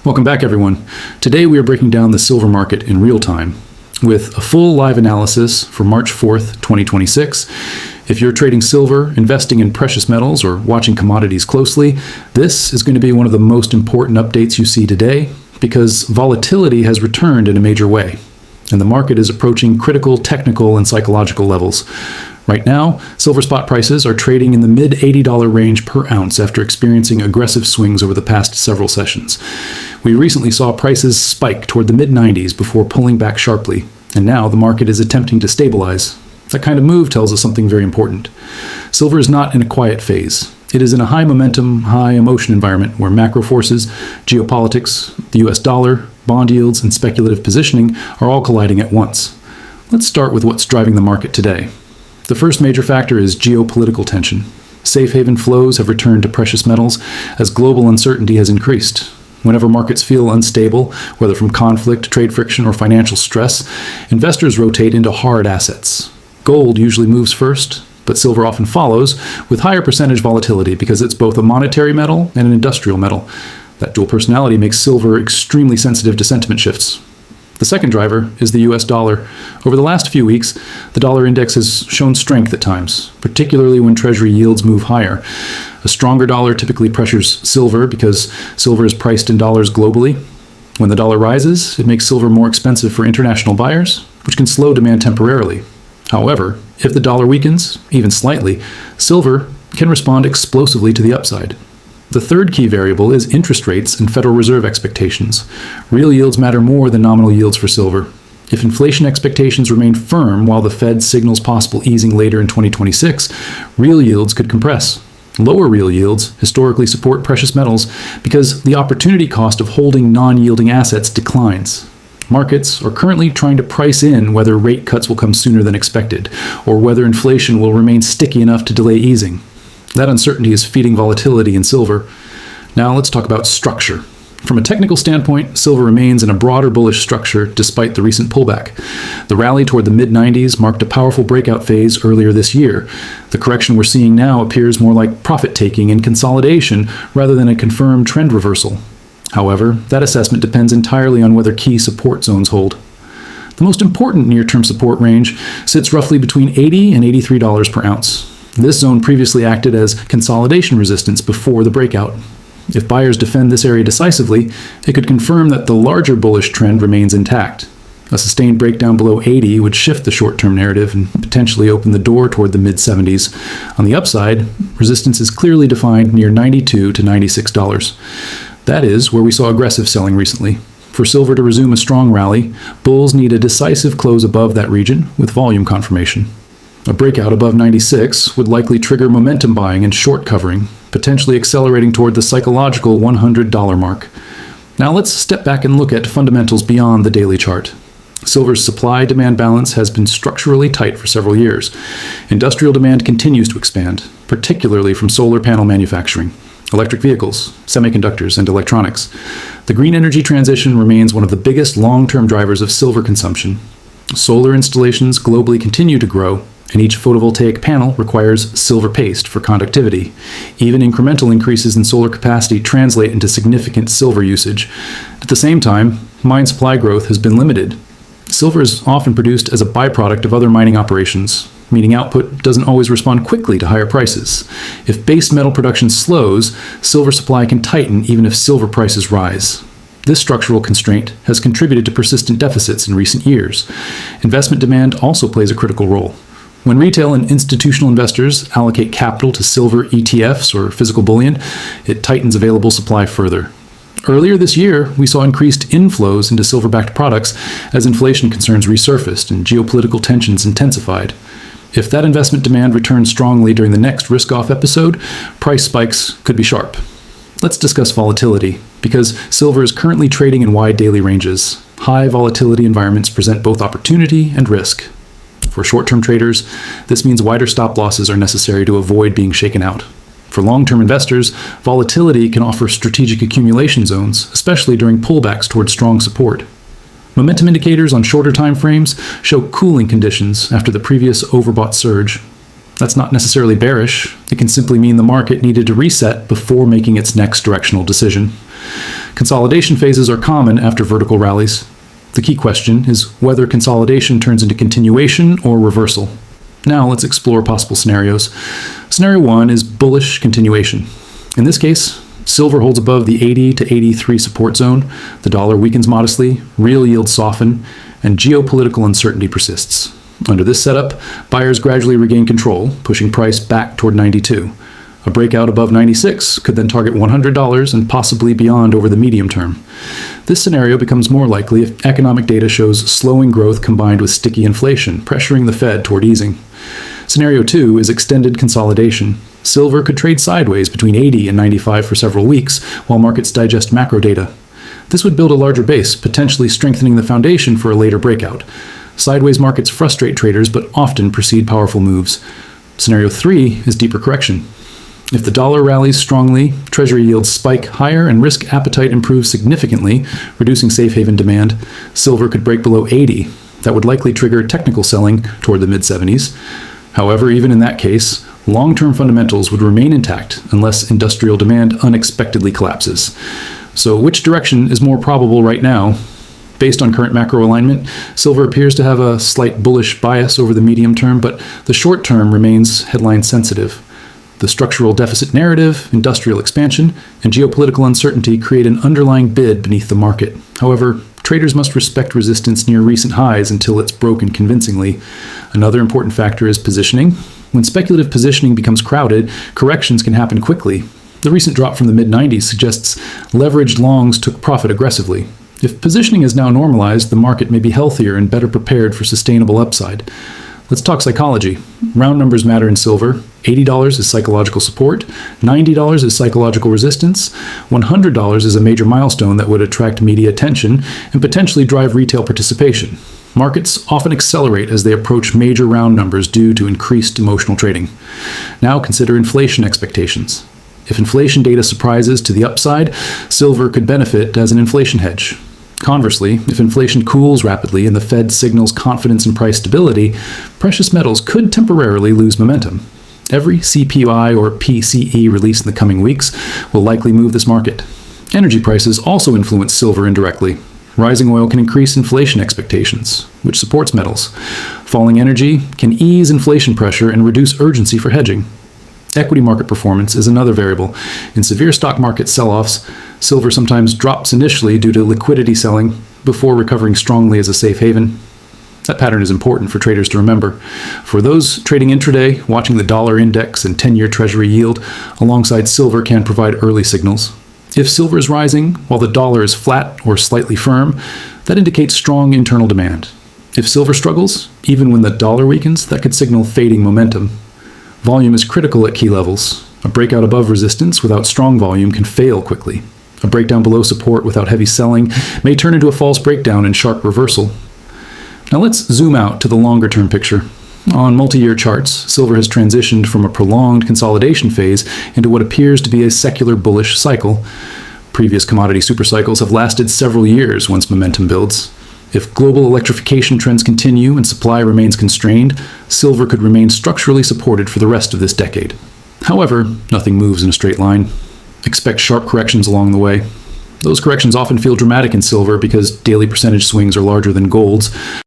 Welcome back, everyone. Today we are breaking down the silver market in real time with a full live analysis for March 4th, 2026. If you're trading silver, investing in precious metals, or watching commodities closely, this is going to be one of the most important updates you see today because volatility has returned in a major way, and the market is approaching critical technical and psychological levels. Right now, silver spot prices are trading in the mid-$80 range per ounce after experiencing aggressive swings over the past several sessions. We recently saw prices spike toward the mid-90s before pulling back sharply, and now the market is attempting to stabilize. That kind of move tells us something very important. Silver is not in a quiet phase. It is in a high-momentum, high-emotion environment where macro forces, geopolitics, the US dollar, bond yields, and speculative positioning are all colliding at once. Let's start with what's driving the market today. The first major factor is geopolitical tension. Safe haven flows have returned to precious metals as global uncertainty has increased. Whenever markets feel unstable, whether from conflict, trade friction, or financial stress, investors rotate into hard assets. Gold usually moves first, but silver often follows, with higher percentage volatility because it's both a monetary metal and an industrial metal. That dual personality makes silver extremely sensitive to sentiment shifts. The second driver is the US dollar. Over the last few weeks, the dollar index has shown strength at times, particularly when Treasury yields move higher. A stronger dollar typically pressures silver because silver is priced in dollars globally. When the dollar rises, it makes silver more expensive for international buyers, which can slow demand temporarily. However, if the dollar weakens, even slightly, silver can respond explosively to the upside. The third key variable is interest rates and Federal Reserve expectations. Real yields matter more than nominal yields for silver. If inflation expectations remain firm while the Fed signals possible easing later in 2026, real yields could compress. Lower real yields historically support precious metals because the opportunity cost of holding non-yielding assets declines. Markets are currently trying to price in whether rate cuts will come sooner than expected, or whether inflation will remain sticky enough to delay easing. That uncertainty is feeding volatility in silver. Now let's talk about structure. From a technical standpoint, silver remains in a broader bullish structure despite the recent pullback. The rally toward the mid-90s marked a powerful breakout phase earlier this year. The correction we're seeing now appears more like profit-taking and consolidation rather than a confirmed trend reversal. However, that assessment depends entirely on whether key support zones hold. The most important near-term support range sits roughly between $80 and $83 per ounce. This zone previously acted as consolidation resistance before the breakout. If buyers defend this area decisively, it could confirm that the larger bullish trend remains intact. A sustained breakdown below 80 would shift the short-term narrative and potentially open the door toward the mid-70s. On the upside, resistance is clearly defined near $92 to $96. That is where we saw aggressive selling recently. For silver to resume a strong rally, bulls need a decisive close above that region with volume confirmation. A breakout above 96 would likely trigger momentum buying and short covering, potentially accelerating toward the psychological $100 mark. Now let's step back and look at fundamentals beyond the daily chart. Silver's supply-demand balance has been structurally tight for several years. Industrial demand continues to expand, particularly from solar panel manufacturing, electric vehicles, semiconductors, and electronics. The green energy transition remains one of the biggest long-term drivers of silver consumption. Solar installations globally continue to grow, and each photovoltaic panel requires silver paste for conductivity. Even incremental increases in solar capacity translate into significant silver usage. At the same time, mine supply growth has been limited. Silver is often produced as a byproduct of other mining operations, meaning output doesn't always respond quickly to higher prices. If base metal production slows, silver supply can tighten even if silver prices rise. This structural constraint has contributed to persistent deficits in recent years. Investment demand also plays a critical role. When retail and institutional investors allocate capital to silver ETFs or physical bullion, it tightens available supply further. Earlier this year, we saw increased inflows into silver-backed products as inflation concerns resurfaced and geopolitical tensions intensified. If that investment demand returns strongly during the next risk-off episode, price spikes could be sharp. Let's discuss volatility, because silver is currently trading in wide daily ranges. High volatility environments present both opportunity and risk. For short-term traders, this means wider stop losses are necessary to avoid being shaken out. For long-term investors, volatility can offer strategic accumulation zones, especially during pullbacks towards strong support. Momentum indicators on shorter time frames show cooling conditions after the previous overbought surge. That's not necessarily bearish. It can simply mean the market needed to reset before making its next directional decision. Consolidation phases are common after vertical rallies. The key question is whether consolidation turns into continuation or reversal. Now let's explore possible scenarios. Scenario 1 is bullish continuation. In this case, silver holds above the 80 to 83 support zone, the dollar weakens modestly, real yields soften, and geopolitical uncertainty persists. Under this setup, buyers gradually regain control, pushing price back toward 92. A breakout above 96 could then target $100 and possibly beyond over the medium term. This scenario becomes more likely if economic data shows slowing growth combined with sticky inflation, pressuring the Fed toward easing. Scenario 2 is extended consolidation. Silver could trade sideways between 80 and 95 for several weeks while markets digest macro data. This would build a larger base, potentially strengthening the foundation for a later breakout. Sideways markets frustrate traders but often precede powerful moves. Scenario 3 is deeper correction. If the dollar rallies strongly, Treasury yields spike higher and risk appetite improves significantly, reducing safe haven demand, silver could break below 80. That would likely trigger technical selling toward the mid-70s. However, even in that case, long-term fundamentals would remain intact unless industrial demand unexpectedly collapses. So which direction is more probable right now? Based on current macro alignment, silver appears to have a slight bullish bias over the medium term, but the short term remains headline sensitive. The structural deficit narrative, industrial expansion, and geopolitical uncertainty create an underlying bid beneath the market. However, traders must respect resistance near recent highs until it's broken convincingly. Another important factor is positioning. When speculative positioning becomes crowded, corrections can happen quickly. The recent drop from the mid-90s suggests leveraged longs took profit aggressively. If positioning is now normalized, the market may be healthier and better prepared for sustainable upside. Let's talk psychology. Round numbers matter in silver. $80 is psychological support, $90 is psychological resistance, $100 is a major milestone that would attract media attention and potentially drive retail participation. Markets often accelerate as they approach major round numbers due to increased emotional trading. Now consider inflation expectations. If inflation data surprises to the upside, silver could benefit as an inflation hedge. Conversely, if inflation cools rapidly and the Fed signals confidence in price stability, precious metals could temporarily lose momentum. Every CPI or PCE release in the coming weeks will likely move this market. Energy prices also influence silver indirectly. Rising oil can increase inflation expectations, which supports metals. Falling energy can ease inflation pressure and reduce urgency for hedging. Equity market performance is another variable. In severe stock market sell-offs, silver sometimes drops initially due to liquidity selling before recovering strongly as a safe haven. That pattern is important for traders to remember. For those trading intraday, watching the dollar index and 10-year Treasury yield alongside silver can provide early signals. If silver is rising while the dollar is flat or slightly firm, that indicates strong internal demand. If silver struggles, even when the dollar weakens, that could signal fading momentum. Volume is critical at key levels. A breakout above resistance without strong volume can fail quickly. A breakdown below support without heavy selling may turn into a false breakdown and sharp reversal. Now let's zoom out to the longer-term picture. On multi-year charts, silver has transitioned from a prolonged consolidation phase into what appears to be a secular bullish cycle. Previous commodity supercycles have lasted several years once momentum builds. If global electrification trends continue and supply remains constrained, silver could remain structurally supported for the rest of this decade. However, nothing moves in a straight line. Expect sharp corrections along the way. Those corrections often feel dramatic in silver because daily percentage swings are larger than gold's.